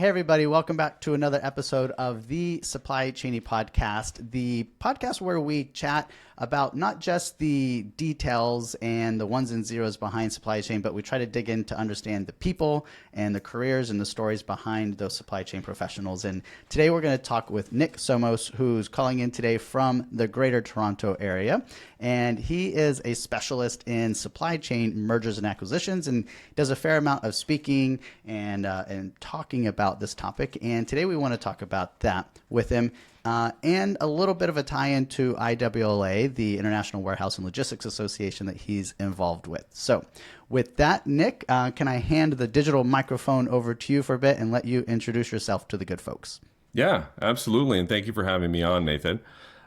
Hey, everybody. Welcome back to another episode of the Chaney podcast, the podcast where we chat about not just the details and the ones and zeros behind supply chain, but we try to dig in to understand the people and the careers and the stories behind those supply chain professionals. And today we're going to talk with Nick Somos, who's calling in today from the Greater Toronto area. And he is a specialist in supply chain mergers and acquisitions, and does a fair amount of speaking and talking about this topic. And today we want to talk about that with him. And a little bit of a tie-in to IWLA, the International Warehouse and Logistics Association that he's involved with. So with that, Nick, can I hand the digital microphone over to you for a bit and let you introduce yourself to the good folks? Yeah, absolutely. And thank you for having me on, Nathan.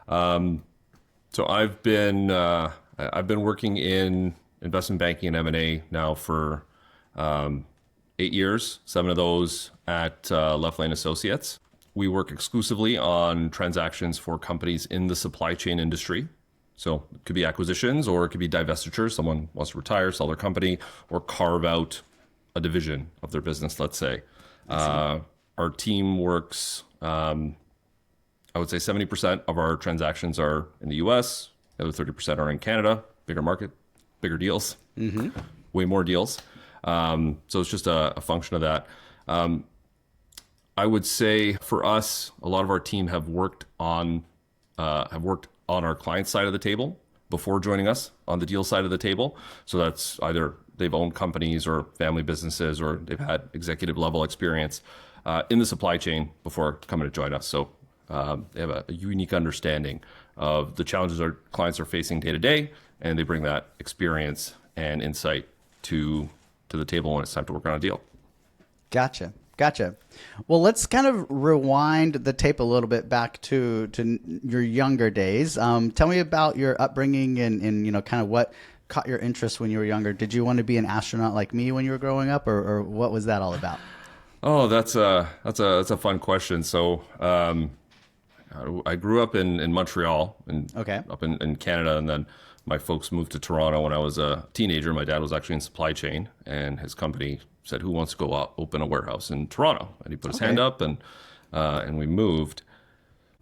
So I've been working in investment banking and M&A now for 8 years, 7 of those at Left Lane Associates. We work exclusively on transactions for companies in the supply chain industry. So it could be acquisitions or it could be divestitures. Someone wants to retire, sell their company, or carve out a division of their business, let's say. Our team works, I would say 70% of our transactions are in the US, the other 30% are in Canada, bigger market, bigger deals, way more deals. So it's just a function of that. I would say for us, a lot of our team have worked on our client side of the table before joining us on the deal side of the table. So that's either they've owned companies or family businesses, or they've had executive level experience in the supply chain before coming to join us. So they have a unique understanding of the challenges our clients are facing day to day, and they bring that experience and insight to the table when it's time to work on a deal. Gotcha. Well, let's kind of rewind the tape a little bit back to your younger days. Tell me about your upbringing and kind of what caught your interest when you were younger. Did you want to be an astronaut like me when you were growing up, or what was that all about? Oh, that's a fun question. So I grew up in Montreal, up in Canada, and then my folks moved to Toronto when I was a teenager. My dad was actually in supply chain, and his company said, "Who wants to go open a warehouse in Toronto?" And he put his hand up, and we moved.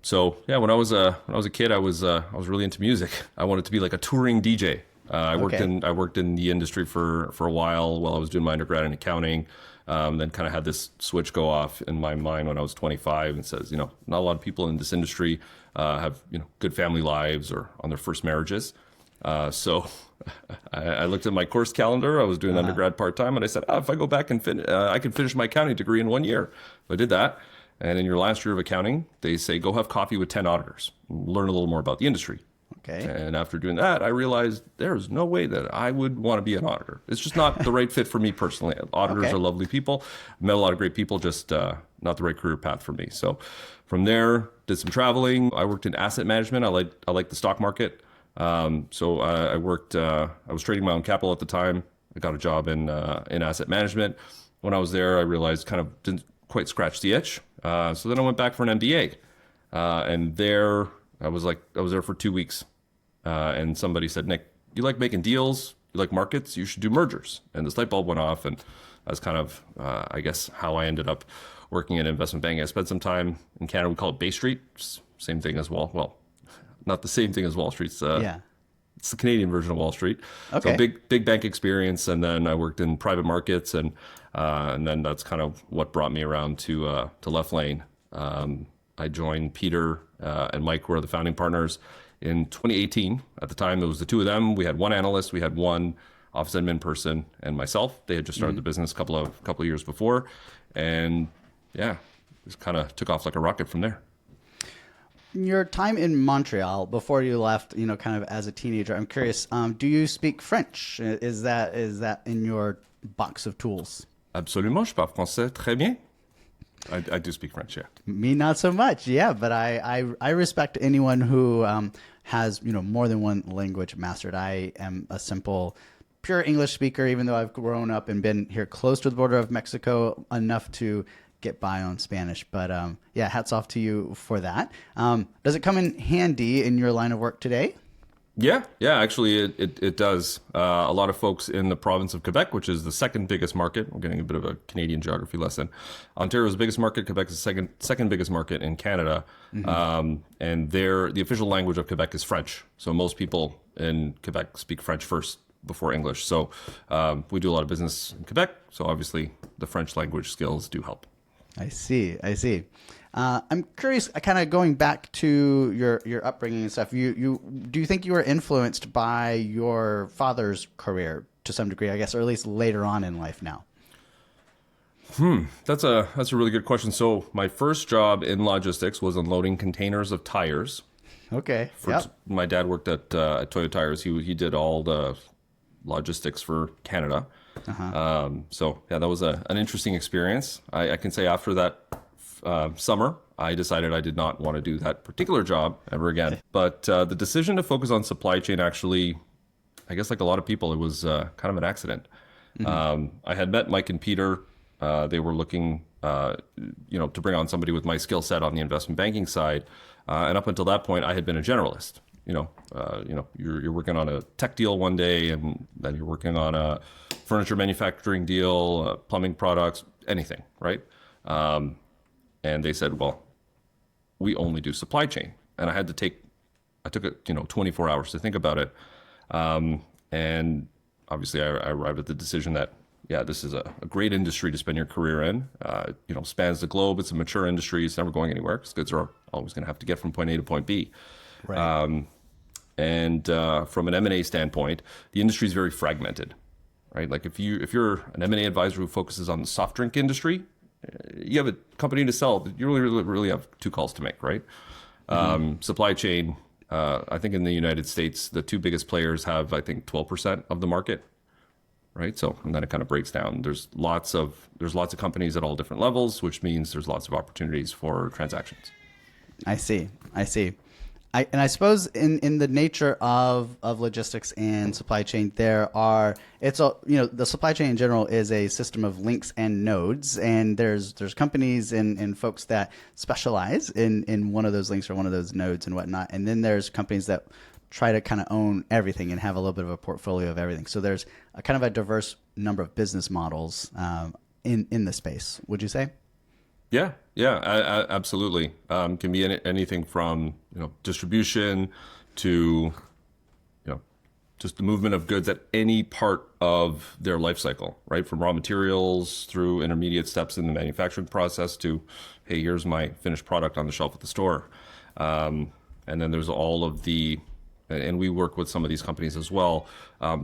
So yeah, when I was a kid, I was really into music. I wanted to be like a touring DJ. I worked in the industry for a while I was doing my undergrad in accounting. Then kind of had this switch go off in my mind when I was 25, and says, not a lot of people in this industry have good family lives or on their first marriages. So I looked at my course calendar. I was doing undergrad part-time, and I said, if I go back and I can finish my accounting degree in 1 year. So I did that. And in your last year of accounting, they say, go have coffee with 10 auditors, learn a little more about the industry. Okay. And after doing that, I realized there's no way that I would want to be an auditor. It's just not the right fit for me personally. Auditors are lovely people. Met a lot of great people, just not the right career path for me. So from there, did some traveling. I worked in asset management. I like the stock market. So I worked, I was trading my own capital at the time. I got a job in asset management. When I was there, I realized kind of didn't quite scratch the itch. So then I went back for an MBA. And there I was there for 2 weeks. And somebody said, "Nick, you like making deals, you like markets, you should do mergers." And this light bulb went off, and that's kind of, I guess, how I ended up working in investment banking. I spent some time in Canada. We call it Bay Street, same thing as Well, not the same thing as Wall Street. It's the Canadian version of Wall Street. Okay. So big bank experience, and then I worked in private markets, and then that's kind of what brought me around to Left Lane. I joined Peter and Mike, who are the founding partners, in 2018. At the time, it was the two of them. We had one analyst, we had one office admin person, and myself. They had just started the business a couple of years before, and yeah, just kind of took off like a rocket from there. Your time in Montreal before you left, kind of as a teenager, I'm curious, do you speak French? Is that in your box of tools? Absolument, je parle français très bien. I do speak French, yeah. Me, not so much, yeah. But I respect anyone who has more than one language mastered. I am a simple, pure English speaker, even though I've grown up and been here close to the border of Mexico enough to get by on Spanish. But yeah, hats off to you for that. Does it come in handy in your line of work today? Yeah, actually, it does. A lot of folks in the province of Quebec, which is the second biggest market, we're getting a bit of a Canadian geography lesson. Ontario's the biggest market, Quebec is the second biggest market in Canada. And the official language of Quebec is French. So most people in Quebec speak French first before English. So we do a lot of business in Quebec. So obviously the French language skills do help. I see. I'm curious, kind of going back to your upbringing and stuff. Do you think you were influenced by your father's career to some degree, I guess, or at least later on in life now? That's a really good question. So my first job in logistics was unloading containers of tires. Okay. Yep. My dad worked at Toyota Tires. He did all the logistics for Canada. So yeah, that was an interesting experience. I can say after that summer, I decided I did not want to do that particular job ever again. But the decision to focus on supply chain actually, I guess like a lot of people, it was kind of an accident. I had met Mike and Peter. They were looking, to bring on somebody with my skill set on the investment banking side. And up until that point, I had been a generalist. You're working on a tech deal one day, and then you're working on a furniture manufacturing deal, plumbing products, anything, right? And they said, well, we only do supply chain. And I took it, 24 hours to think about it. And obviously I arrived at the decision that, yeah, this is a great industry to spend your career in. Spans the globe. It's a mature industry. It's never going anywhere because goods are always going to have to get from point A to point B. Right. And from an M&A standpoint, the industry is very fragmented, right? Like if you're an M&A advisor who focuses on the soft drink industry, you have a company to sell. You really have two calls to make, right? Supply chain. I think in the United States, the two biggest players have, I think, 12% of the market, right? So, and then it kind of breaks down. There's lots of companies at all different levels, which means there's lots of opportunities for transactions. I see. I suppose in the nature of logistics and supply chain, the supply chain in general is a system of links and nodes, and there's companies and folks that specialize in one of those links or one of those nodes and whatnot, and then there's companies that try to kind of own everything and have a little bit of a portfolio of everything. So there's a kind of a diverse number of business models in the space. Would you say? Yeah, absolutely. Can be anything from distribution to just the movement of goods at any part of their life cycle, right? From raw materials through intermediate steps in the manufacturing process to, hey, here's my finished product on the shelf at the store. And then there's all of and we work with some of these companies as well.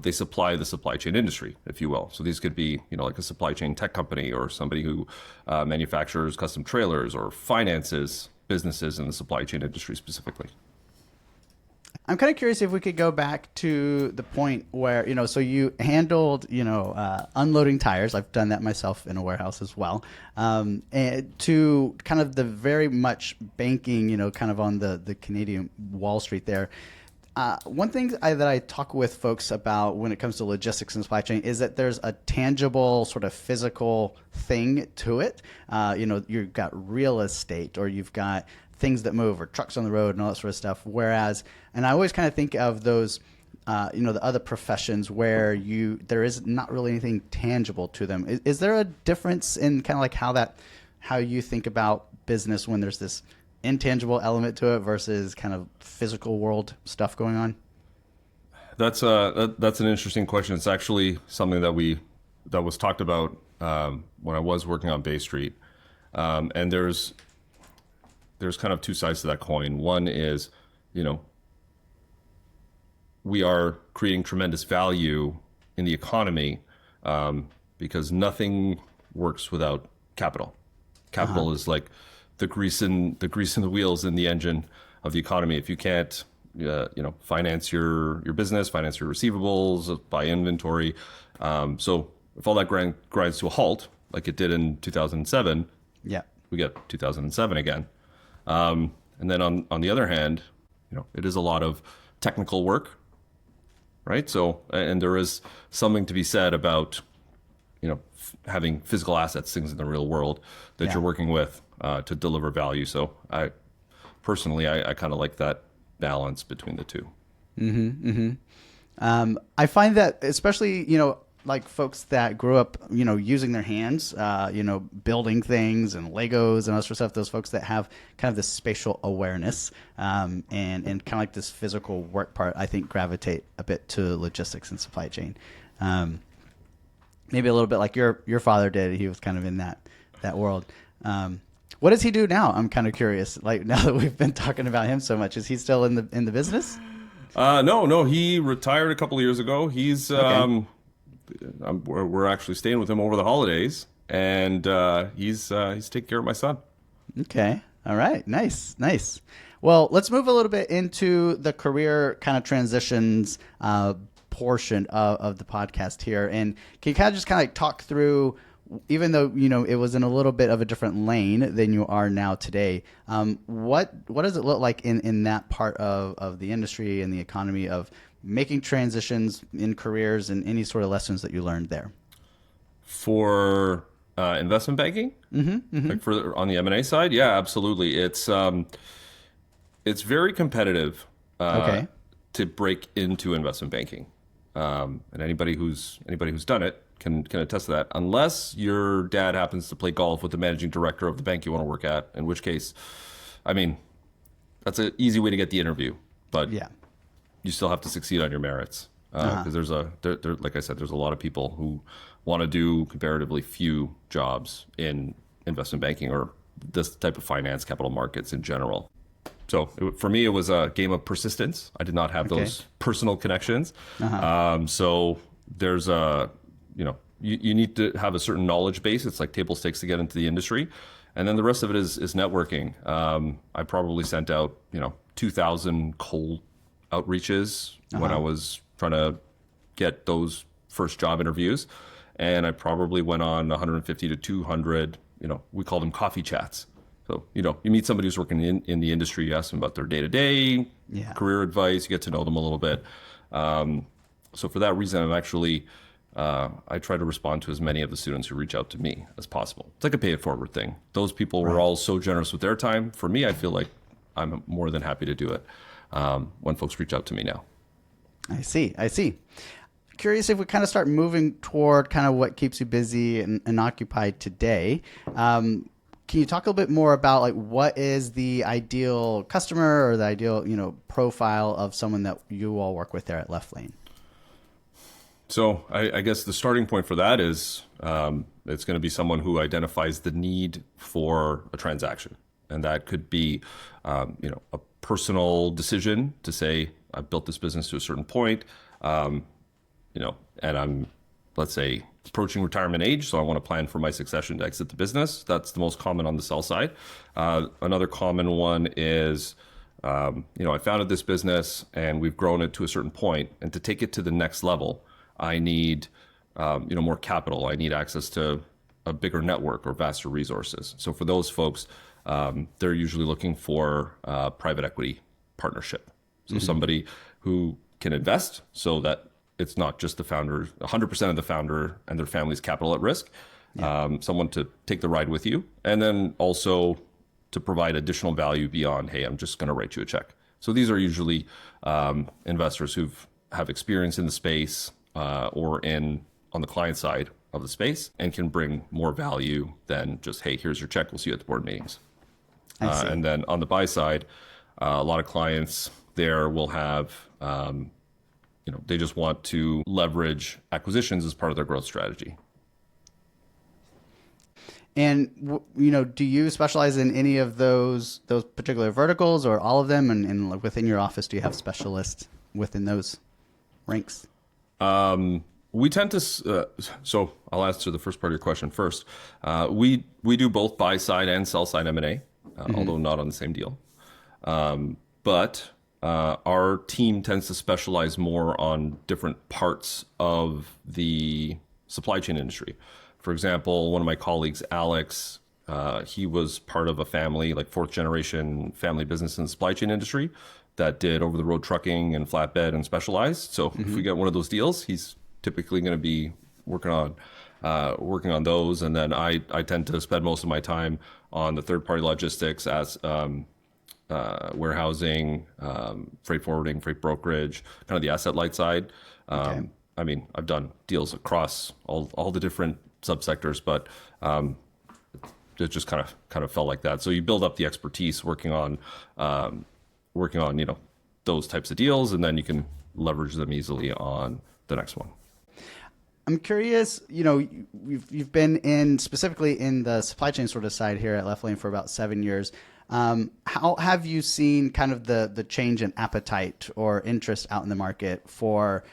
They supply the supply chain industry, if you will. So these could be, like a supply chain tech company or somebody who manufactures custom trailers or finances businesses in the supply chain industry specifically. I'm kind of curious if we could go back to the point where, so you handled, unloading tires. I've done that myself in a warehouse as well. And to kind of the very much banking, kind of on the Canadian Wall Street there. One thing that I talk with folks about when it comes to logistics and supply chain is that there's a tangible sort of physical thing to it. You've got real estate, or you've got things that move, or trucks on the road and all that sort of stuff. Whereas, and I always kind of think of those, the other professions where there is not really anything tangible to them. Is there a difference in kind of like how you think about business when there's this intangible element to it versus kind of physical world stuff going on? That's an interesting question. It's actually something that was talked about when I was working on Bay Street, and there's kind of two sides to that coin. One is, we are creating tremendous value in the economy because nothing works without capital. Capital is like the grease in the wheels in the engine of the economy. If you can't, finance your business, finance your receivables, buy inventory. So if all that grinds to a halt, like it did in 2007, yeah, we get 2007 again. And then on the other hand, it is a lot of technical work, right? So, and there is something to be said about, having physical assets, things in the real world that you're working with to deliver value. So I personally kind of like that balance between the two. I find that especially, like folks that grew up, using their hands, building things and Legos and other sort of stuff, those folks that have kind of this spatial awareness and kind of like this physical work part, I think gravitate a bit to logistics and supply chain. Maybe a little bit like your father did. He was kind of in that world. What does he do now? I'm kind of curious. Like now that we've been talking about him so much, is he still in the business? No, he retired a couple of years ago. He's Okay. we're actually staying with him over the holidays, and he's taking care of my son. Okay. All right. Nice. Nice. Well, let's move a little bit into the career kind of transitions portion of the podcast here. And can you kind of just kind of like talk through, even though, it was in a little bit of a different lane than you are now today, what does it look like in that part of the industry and the economy of making transitions in careers and any sort of lessons that you learned there? For investment banking, like for on the M&A side, yeah, absolutely. It's very competitive Okay. to break into investment banking, and anybody who's done it can attest to that. Unless your dad happens to play golf with the managing director of the bank you want to work at, in which case, I mean, that's an easy way to get the interview, but Yeah. you still have to succeed on your merits because there, like I said, there's a lot of people who want to do comparatively few jobs in investment banking or this type of finance, capital markets in general. So for me, it was a game of persistence. I did not have Okay. those personal connections. So there's you need to have a certain knowledge base. It's like table stakes to get into the industry. And then the rest of it is networking. I probably sent out, 2,000 cold outreaches when I was trying to get those first job interviews. And I probably went on 150 to 200, we call them coffee chats. So, you meet somebody who's working in the industry, you ask them about their day-to-day, Yeah. career advice, you get to know them a little bit. So for that reason, I'm actually, I try to respond to as many of the students who reach out to me as possible. It's like a pay it forward thing. Those people were all so generous with their time. For me, I feel like I'm more than happy to do it when folks reach out to me now. I see. I see. Curious if we kind of start moving toward kind of what keeps you busy and occupied today. Can you talk a little bit more about like what is the ideal customer or the ideal, profile of someone that you all work with there at Left Lane? So I guess the starting point for that is it's going to be someone who identifies the need for a transaction. And that could be, a personal decision to say, I've built this business to a certain point, and I'm, let's say, approaching retirement age, so I want to plan for my succession to exit the business. That's the most common on the sell side. Another common one is, I founded this business and we've grown it to a certain point, and to take it to the next level, I need, more capital. I need access to a bigger network or vaster resources. So for those folks, they're usually looking for private equity partnership. So somebody who can invest so that it's not just the founder, 100% of the founder and their family's capital at risk. Someone to take the ride with you, and then also to provide additional value beyond, hey, I'm just going to write you a check. So these are usually investors who have experience in the space or on the client side of the space and can bring more value than just, hey, here's your check. We'll see you at the board meetings. I see. And then on the buy side, a lot of clients there will have, they just want to leverage acquisitions as part of their growth strategy. And do you specialize in any of those particular verticals or all of them? And like within your office, do you have specialists within those ranks? We tend to, so I'll answer the first part of your question first. We do both buy side and sell side M&A, although not on the same deal. But our team tends to specialize more on different parts of the supply chain industry. For example, one of my colleagues, Alex, he was part of a family, like fourth generation family business in the supply chain industry that did over the road trucking and flatbed and specialized. So if we get one of those deals, he's typically going to be working on those. And then I tend to spend most of my time on the third party logistics as warehousing, freight forwarding, freight brokerage, kind of the asset light side. Okay. I mean, I've done deals across all the different subsectors, but it just kind of felt like that. So you build up the expertise working on those types of deals, and then you can leverage them easily on the next one. I'm curious, you've been specifically in the supply chain sort of side here at Left Lane for about 7 years. How have you seen kind of the change in appetite or interest out in the market for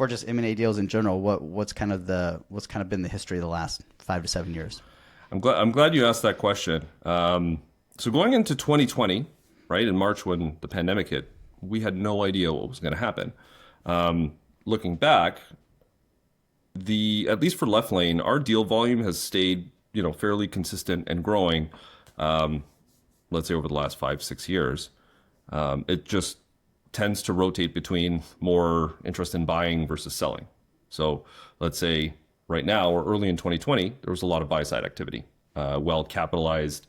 just M&A deals in general? What's kind of been the history of the last 5 to 7 years? I'm glad you asked that question. So going into 2020, right, in March when the pandemic hit, we had no idea what was going to happen. Looking back, at least for Left Lane, our deal volume has stayed, fairly consistent and growing. Let's say over the last 5-6 years. It just tends to rotate between more interest in buying versus selling. So let's say right now or early in 2020, there was a lot of buy side activity. Well-capitalized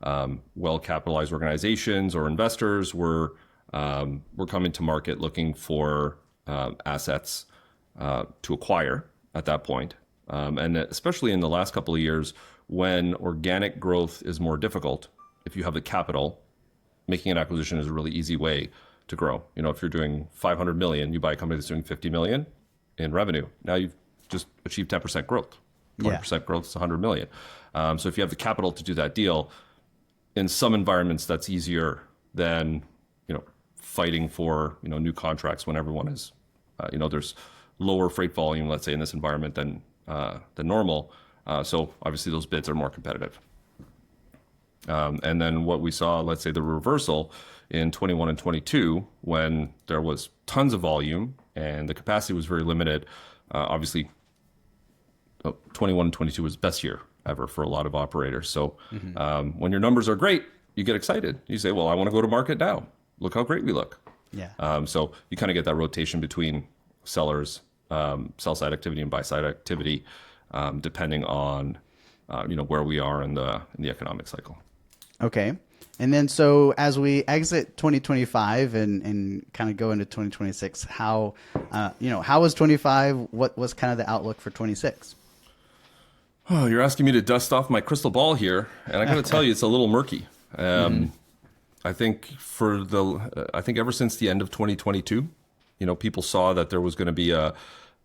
organizations or investors were coming to market looking for assets to acquire at that point. And especially in the last couple of years, when organic growth is more difficult, if you have the capital, making an acquisition is a really easy way to grow. If you're doing 500 million, you buy a company that's doing 50 million in revenue. Now you've just achieved 10% growth. 20% growth is 100 million. So if you have the capital to do that deal, in some environments that's easier than fighting for new contracts when everyone is there's lower freight volume, let's say, in this environment than normal. So obviously those bids are more competitive. And then what we saw, let's say the reversal in 21 and 22, when there was tons of volume and the capacity was very limited. Obviously 21 and 22 was the best year ever for a lot of operators. So when your numbers are great, you get excited. You say, well, I want to go to market now. Look how great we look. Yeah. So you kind of get that rotation between sellers, sell side activity and buy side activity, depending on where we are in the economic cycle. Okay. And then so as we exit 2025 and kind of go into 2026, how was 25? What was kind of the outlook for 26? Oh, you're asking me to dust off my crystal ball here, and I got to tell you, it's a little murky. I think ever since the end of 2022, people saw that there was going to be a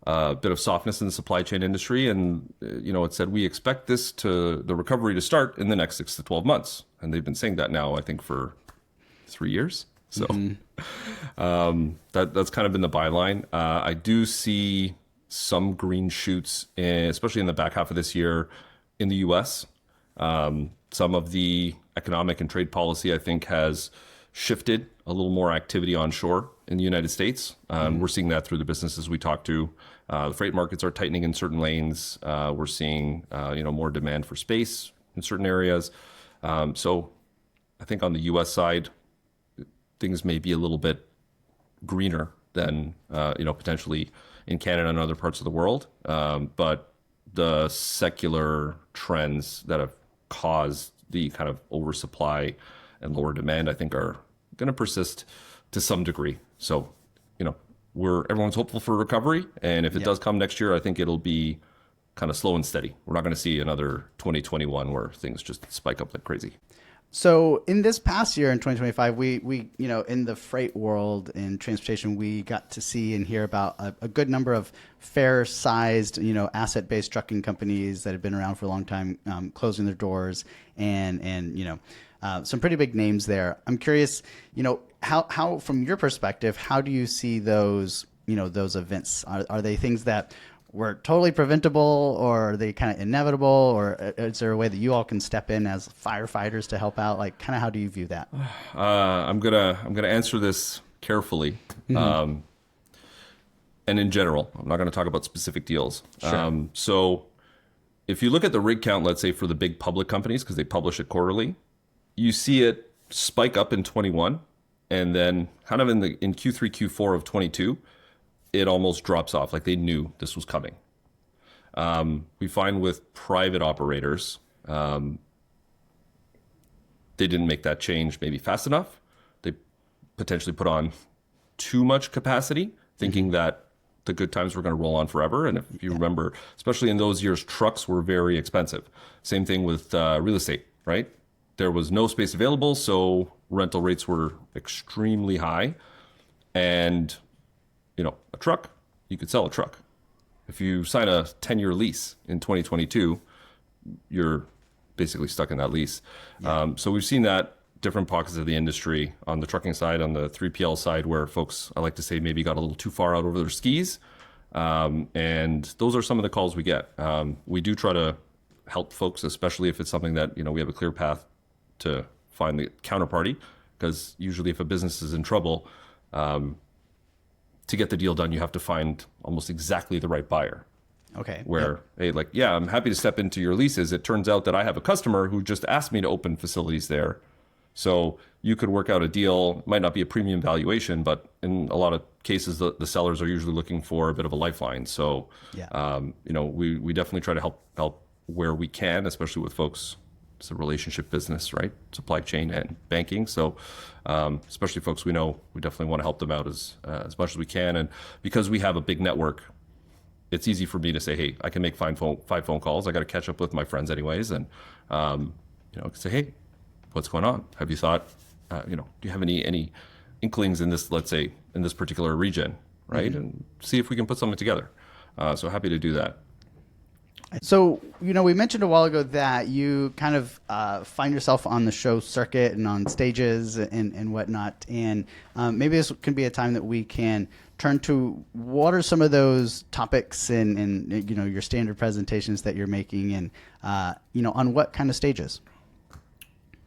bit of softness in the supply chain industry, and it said we expect the recovery to start in the next 6 to 12 months, and they've been saying that now, I think, for 3 years. So that's kind of been the byline. I do see some green shoots, especially in the back half of this year in the U.S. Some of the economic and trade policy, I think, has shifted a little more activity onshore in the United States. We're seeing that through the businesses we talk to. The freight markets are tightening in certain lanes. We're seeing more demand for space in certain areas. So I think on the U.S. side, things may be a little bit greener than potentially in Canada and other parts of the world. But the secular trends that have caused the kind of oversupply and lower demand, I think, are going to persist to some degree. So, everyone's hopeful for recovery. And if it does come next year, I think it'll be kind of slow and steady. We're not going to see another 2021 where things just spike up like crazy. So in this past year in 2025, we in the freight world in transportation, we got to see and hear about a good number of fair-sized, asset-based trucking companies that have been around for a long time, closing their doors, and some pretty big names there. I'm curious, how from your perspective, how do you see those events? Are they things that were totally preventable, or are they kind of inevitable, or is there a way that you all can step in as firefighters to help out? Like, kind of how do you view that? I'm gonna answer this carefully, and in general. I'm not going to talk about specific deals. Sure. So if you look at the rig count, let's say for the big public companies, because they publish it quarterly, you see it spike up in 21, and then kind of in Q3, Q4 of 22. It almost drops off, like they knew this was coming. We find with private operators, they didn't make that change maybe fast enough, potentially put on too much capacity, thinking that the good times were going to roll on forever. And if you remember, especially in those years, trucks were very expensive. Same thing with real estate, right? There was no space available, so rental rates were extremely high. And, a truck, you could sell a truck. If you sign a 10-year lease in 2022, you're basically stuck in that lease. Yeah. So we've seen that different pockets of the industry on the trucking side, on the 3PL side, where folks, I like to say, maybe got a little too far out over their skis. And those are some of the calls we get. We do try to help folks, especially if it's something that, we have a clear path to find the counterparty, because usually if a business is in trouble, to get the deal done, you have to find almost exactly the right buyer. Okay. Where, hey, I'm happy to step into your leases. It turns out that I have a customer who just asked me to open facilities there. So you could work out a deal. It might not be a premium valuation, but in a lot of cases, the sellers are usually looking for a bit of a lifeline. So, we definitely try to help where we can, especially with folks. It's a relationship business, right? Supply chain and banking. So, especially folks we know, we definitely want to help them out as much as we can. And because we have a big network, it's easy for me to say, hey, I can make 5 phone calls. I got to catch up with my friends anyways, and say, hey, what's going on? Have you thought, do you have any inklings in this, let's say, in this particular region, right? Mm-hmm. And see if we can put something together. So happy to do that. So, we mentioned a while ago that you kind of find yourself on the show circuit and on stages and whatnot. And maybe this can be a time that we can turn to what are some of those topics and your standard presentations that you're making and, on what kind of stages?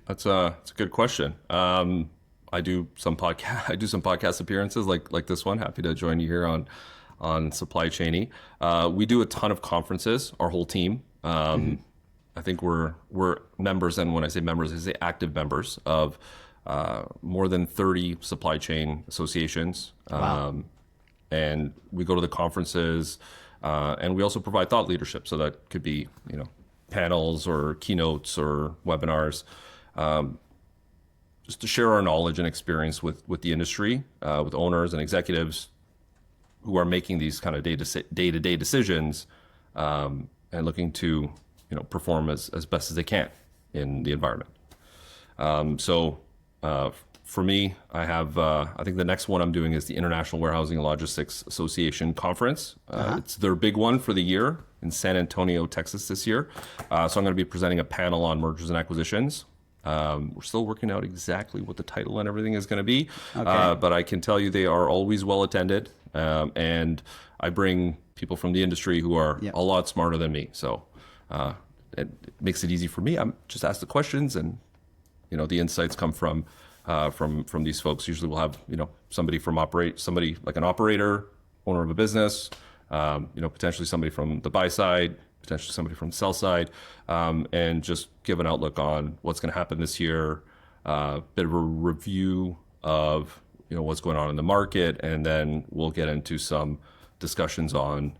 That's a good question. I do some podcast appearances like this one. Happy to join you here on Supply Chaney. We do a ton of conferences, our whole team. I think we're members, and when I say members, I say active members of more than 30 supply chain associations. Wow. And we go to the conferences, and we also provide thought leadership. So that could be, panels or keynotes or webinars, just to share our knowledge and experience with the industry, with owners and executives who are making these kind of day-to-day decisions, and looking to perform as best as they can in the environment. For me, I have I think the next one I'm doing is the International Warehousing and Logistics Association Conference. It's their big one for the year in San Antonio, Texas this year. So I'm going to be presenting a panel on mergers and acquisitions. We're still working out exactly what the title and everything is going to be, but I can tell you they are always well attended, and I bring people from the industry who are a lot smarter than me. So it makes it easy for me. I'm just ask the questions, and the insights come from these folks. Usually we'll have somebody like an operator, owner of a business, potentially somebody from the buy side, potentially somebody from the sell side, and just give an outlook on what's going to happen this year, bit of a review of what's going on in the market, and then we'll get into some discussions on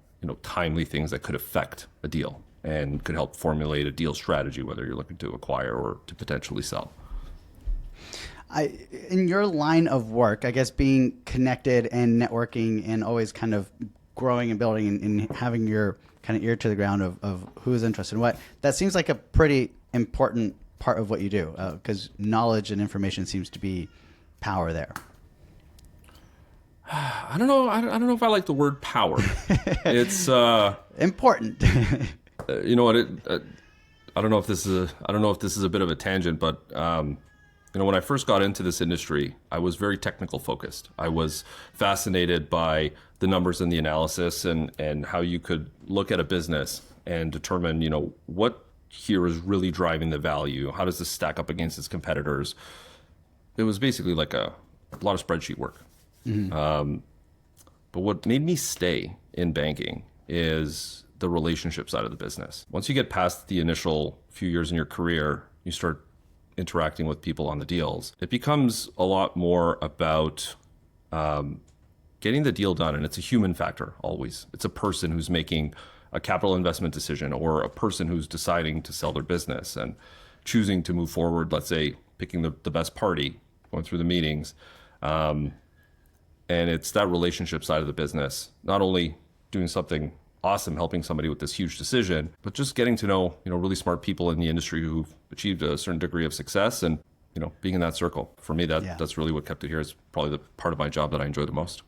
timely things that could affect a deal and could help formulate a deal strategy, whether you're looking to acquire or to potentially sell. In your line of work, I guess being connected and networking and always kind of growing and building and having your kind of ear to the ground of who is interested in what, that seems like a pretty important part of what you do, because knowledge and information seems to be power there. I don't know. I don't know if I like the word power. It's important. You know what? I don't know if this is a bit of a tangent, but when I first got into this industry, I was very technical focused. I was fascinated by the numbers and the analysis and how you could look at a business and determine, what here is really driving the value. How does this stack up against its competitors? It was basically like a lot of spreadsheet work. Mm-hmm. But what made me stay in banking is the relationship side of the business. Once you get past the initial few years in your career, you start interacting with people on the deals. It becomes a lot more about getting the deal done, and it's a human factor always. It's a person who's making a capital investment decision or a person who's deciding to sell their business and choosing to move forward, let's say picking the best party, going through the meetings. And it's that relationship side of the business, not only doing something awesome, helping somebody with this huge decision, but just getting to know, really smart people in the industry who've achieved a certain degree of success and, being in that circle. For me, that's really what kept it here. Is probably the part of my job that I enjoy the most.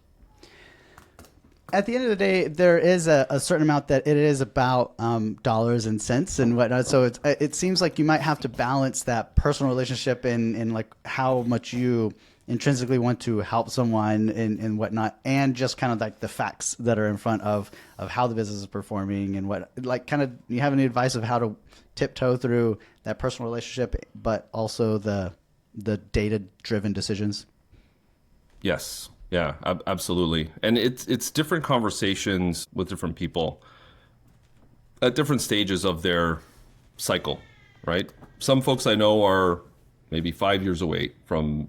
At the end of the day, there is a certain amount that it is about dollars and cents and whatnot. So it seems like you might have to balance that personal relationship and like how much you intrinsically want to help someone and whatnot, and just kind of like the facts that are in front of how the business is performing and what, like, kind of, you have any advice of how to tiptoe through that personal relationship, but also the data-driven decisions? Yes. Yeah, absolutely. And it's different conversations with different people at different stages of their cycle, right? Some folks I know are maybe 5 years away from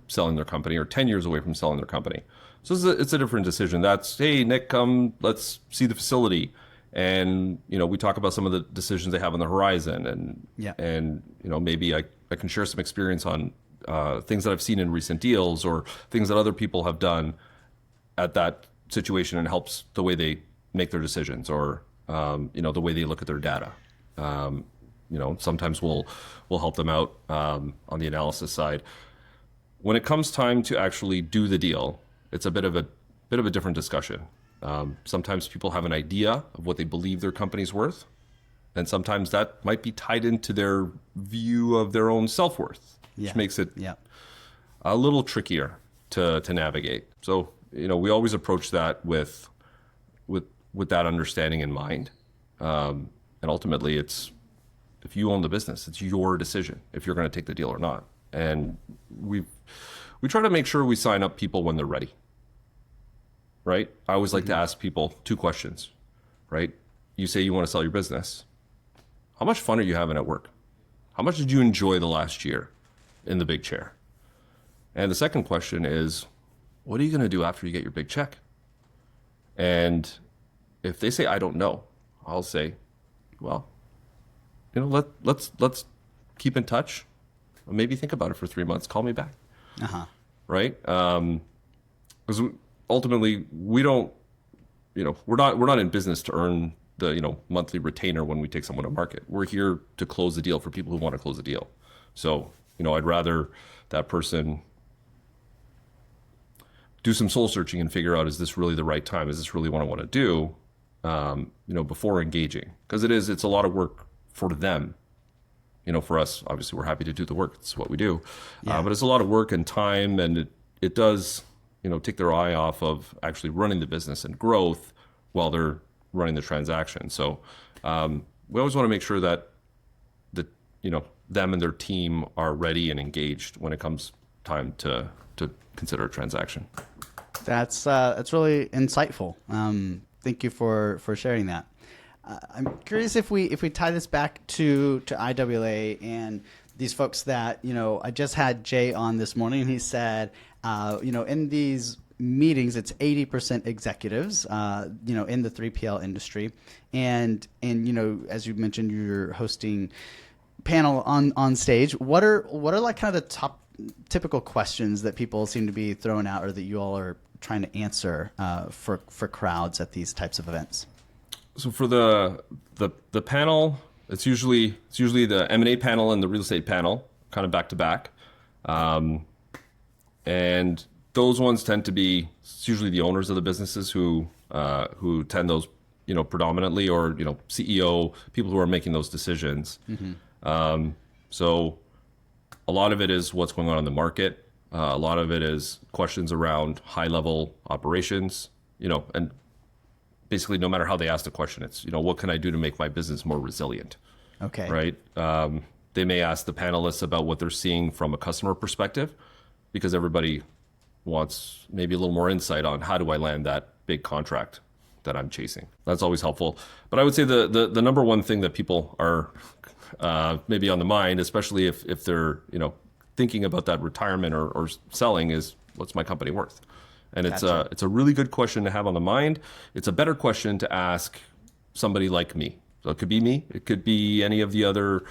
selling their company or 10 years away from selling their company. So it's a different decision. That's, hey, Nick, come, let's see the facility. And, we talk about some of the decisions they have on the horizon. And maybe I can share some experience on things that I've seen in recent deals or things that other people have done at that situation, and helps the way they make their decisions or, the way they look at their data. Sometimes we'll help them out on the analysis side. When it comes time to actually do the deal, it's a bit of a different discussion. Sometimes people have an idea of what they believe their company's worth, and sometimes that might be tied into their view of their own self-worth, which makes it a little trickier to navigate. So, we always approach that with that understanding in mind. And ultimately, it's, if you own the business, it's your decision if you're going to take the deal or not. And we try to make sure we sign up people when they're ready, right? I always like to ask people 2 questions, right? You say you want to sell your business. How much fun are you having at work? How much did you enjoy the last year in the big chair? And the second question is, what are you going to do after you get your big check? And if they say, I don't know, I'll say, well, let's keep in touch. Maybe think about it for 3 months. Call me back. Right? Because ultimately, we don't, we're not in business to earn the, monthly retainer when we take someone to market. We're here to close the deal for people who want to close the deal. So, I'd rather that person do some soul searching and figure out, is this really the right time? Is this really what I want to do? Before engaging, because it's a lot of work for them. For us, obviously, we're happy to do the work. It's what we do. But it's a lot of work and time, and it does, take their eye off of actually running the business and growth while they're running the transaction. So we always want to make sure that them and their team are ready and engaged when it comes time to consider a transaction. That's really insightful. Thank you for sharing that. I'm curious if we tie this back to IWA and these folks that, I just had Jay on this morning, and he said, in these meetings, it's 80% executives, in the 3PL industry. And as you mentioned, you're hosting panel on stage. What are like kind of the top typical questions that people seem to be throwing out, or that you all are trying to answer for crowds at these types of events? So for the panel, it's usually the M&A panel and the real estate panel, kind of back to back, and those ones tend to be, it's usually the owners of the businesses who attend those, predominantly, or CEO, people who are making those decisions. So a lot of it is what's going on in the market. A lot of it is questions around high level operations, and basically, no matter how they ask the question, it's, what can I do to make my business more resilient? Okay. Right? They may ask the panelists about what they're seeing from a customer perspective, because everybody wants maybe a little more insight on, how do I land that big contract that I'm chasing? That's always helpful. But I would say the number one thing that people are maybe on the mind, especially if they're, thinking about that retirement or selling, is, what's my company worth? And it's a really good question to have on the mind. It's a better question to ask somebody like me. So it could be me. It could be any of the other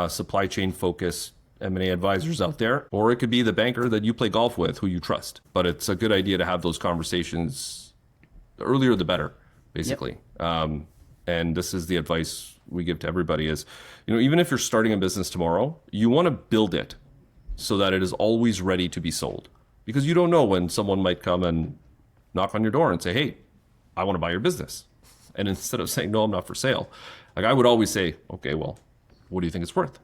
supply chain focused M&A advisors out there, or it could be the banker that you play golf with who you trust. But it's a good idea to have those conversations, the earlier the better, basically. Yep. And this is the advice we give to everybody is, even if you're starting a business tomorrow, you want to build it so that it is always ready to be sold. Because you don't know when someone might come and knock on your door and say, hey, I want to buy your business. And instead of saying, no, I'm not for sale, I would always say, okay, well, what do you think it's worth?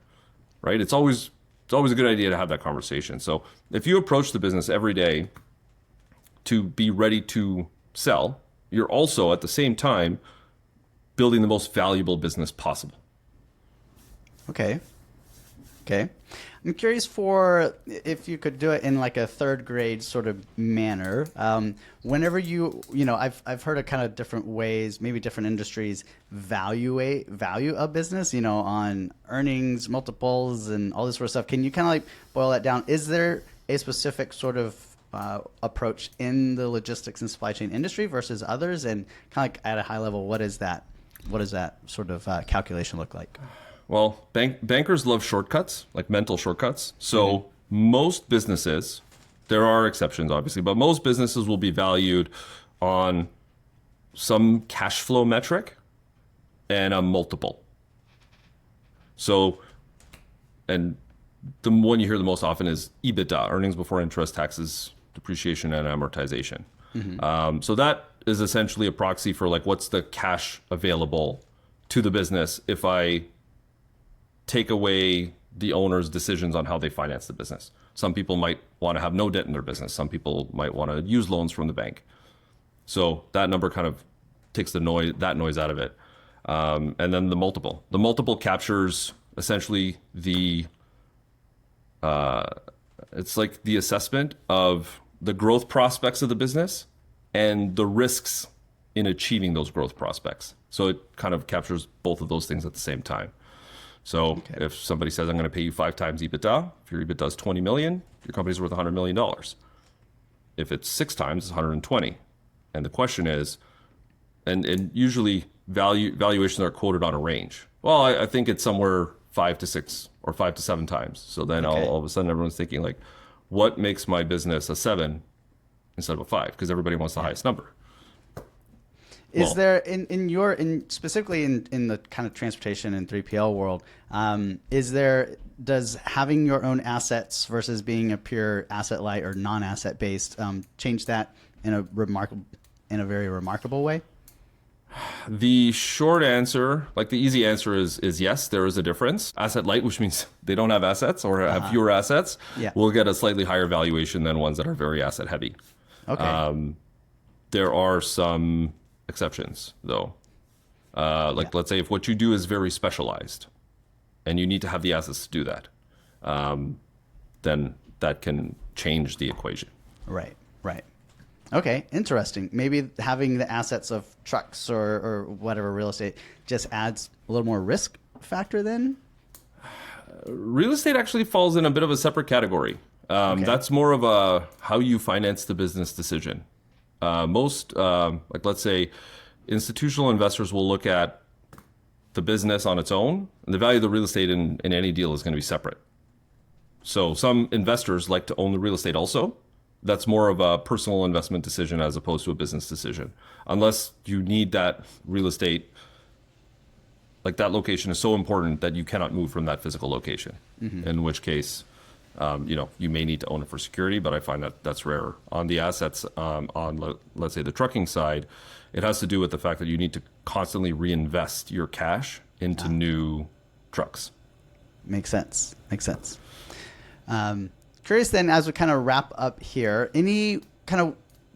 Right? It's always a good idea to have that conversation. So if you approach the business every day to be ready to sell, you're also at the same time building the most valuable business possible. Okay. I'm curious for if you could do it in like a third grade sort of manner. Whenever I've heard of kind of different ways, maybe different industries value a business, on earnings, multiples, and all this sort of stuff. Can you kind of like boil that down? Is there a specific sort of approach in the logistics and supply chain industry versus others? And kind of like at a high level, what is that? What does that sort of calculation look like? Well, bankers love shortcuts, like mental shortcuts. So most businesses, there are exceptions obviously, but most businesses will be valued on some cash flow metric and a multiple. So, and the one you hear the most often is EBITDA, earnings before interest, taxes, depreciation, and amortization. So that is essentially a proxy for like what's the cash available to the business if I take away the owner's decisions on how they finance the business. Some people might want to have no debt in their business. Some people might want to use loans from the bank. So that number kind of takes that noise out of it. And then the multiple. The multiple captures essentially it's like the assessment of the growth prospects of the business and the risks in achieving those growth prospects. So it kind of captures both of those things at the same time. So if somebody says, I'm going to pay you 5 times EBITDA, if your EBITDA is 20 million, your company's worth $100 million. If it's 6 times, it's 120. And the question is, and usually valuations are quoted on a range. Well, I think it's somewhere 5 to 6 or 5 to 7 times. So then all of a sudden everyone's thinking like, what makes my business a 7 instead of a 5? Because everybody wants the highest number. Is there specifically in the kind of transportation and 3PL world, does having your own assets versus being a pure asset light or non-asset based change that in a very remarkable way? The short answer, like the easy answer is yes, there is a difference. Asset light, which means they don't have assets or have fewer assets, will get a slightly higher valuation than ones that are very asset heavy. Okay. There are some exceptions though. Let's say if what you do is very specialized and you need to have the assets to do that, then that can change the equation. Right. Okay, interesting. Maybe having the assets of trucks or whatever real estate just adds a little more risk factor then? Real estate actually falls in a bit of a separate category. That's more of a how you finance the business decision. Most, let's say, institutional investors will look at the business on its own, and the value of the real estate in any deal is going to be separate. So some investors like to own the real estate also. That's more of a personal investment decision as opposed to a business decision. Unless you need that real estate, like that location is so important that you cannot move from that physical location. In which case, you may need to own it for security, but I find that that's rare. On the assets, let's say the trucking side, it has to do with the fact that you need to constantly reinvest your cash into new trucks. Makes sense. Curious then, as we kind of wrap up here, any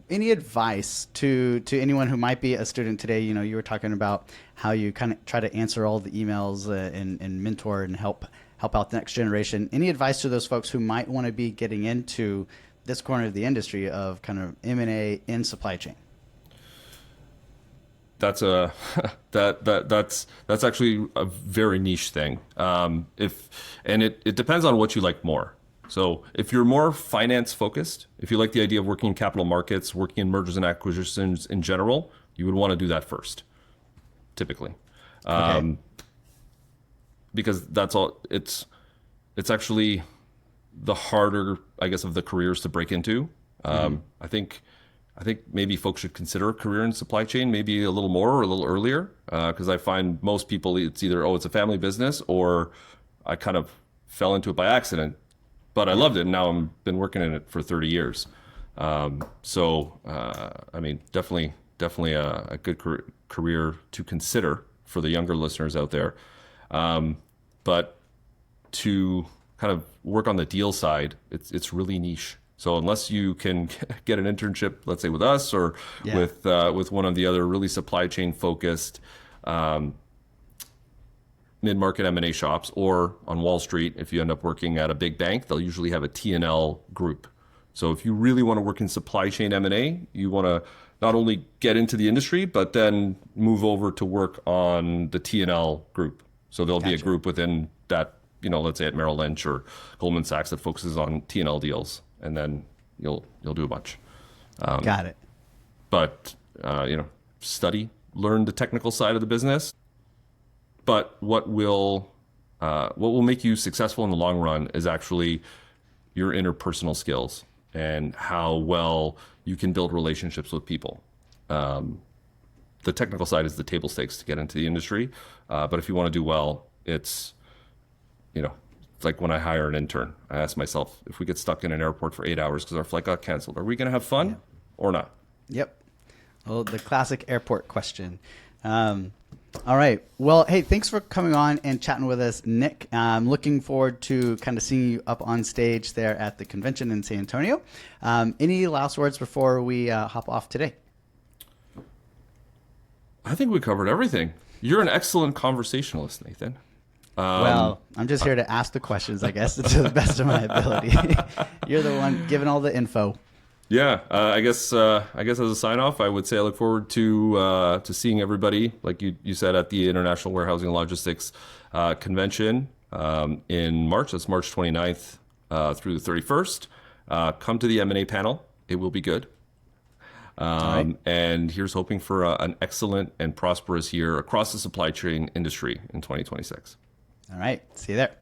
advice to anyone who might be a student today? You were talking about how you kind of try to answer all the emails and mentor and help out the next generation. Any advice to those folks who might want to be getting into this corner of the industry of kind of M&A in supply chain? That's that's actually a very niche thing. It depends on what you like more. So if you're more finance focused, if you like the idea of working in capital markets, working in upgers and acquisitions in general, you would want to do that first, typically. Because that's all it's actually the harder, I guess, of the careers to break into. I think maybe folks should consider a career in supply chain, maybe a little more or a little earlier, because I find most people it's either it's a family business or I kind of fell into it by accident, but I loved it, and now I've been working in it for 30 years. I mean, definitely a good career to consider for the younger listeners out there. But to kind of work on the deal side, it's really niche. So unless you can get an internship, let's say with us or with one of the other really supply chain focused mid-market M&A shops, or on Wall Street, if you end up working at a big bank, they'll usually have a T&L group. So if you really want to work in supply chain M&A, you want to not only get into the industry, but then move over to work on the T&L group. So there'll be a group within that, let's say at Merrill Lynch or Goldman Sachs that focuses on T&L deals, and then you'll do a bunch. Got it. But learn the technical side of the business. But what will make you successful in the long run is actually your interpersonal skills and how well you can build relationships with people. The technical side is the table stakes to get into the industry. But if you want to do well, it's like when I hire an intern, I ask myself, if we get stuck in an airport for 8 hours because our flight got canceled, are we going to have fun or not? Yep. Well, the classic airport question. All right. Well, hey, thanks for coming on and chatting with us, Nick. I'm looking forward to kind of seeing you up on stage there at the convention in San Antonio. Any last words before we hop off today? I think we covered everything. You're an excellent conversationalist, Nathan. Well, I'm just here to ask the questions, I guess, to the best of my ability. You're the one giving all the info. Yeah, I guess as a sign off, I would say I look forward to seeing everybody, like you said, at the International Warehousing and Logistics Convention in March. That's March 29th through the 31st. Come to the M&A panel. It will be good. Right. And here's hoping for an excellent and prosperous year across the supply chain industry in 2026. All right. See you there.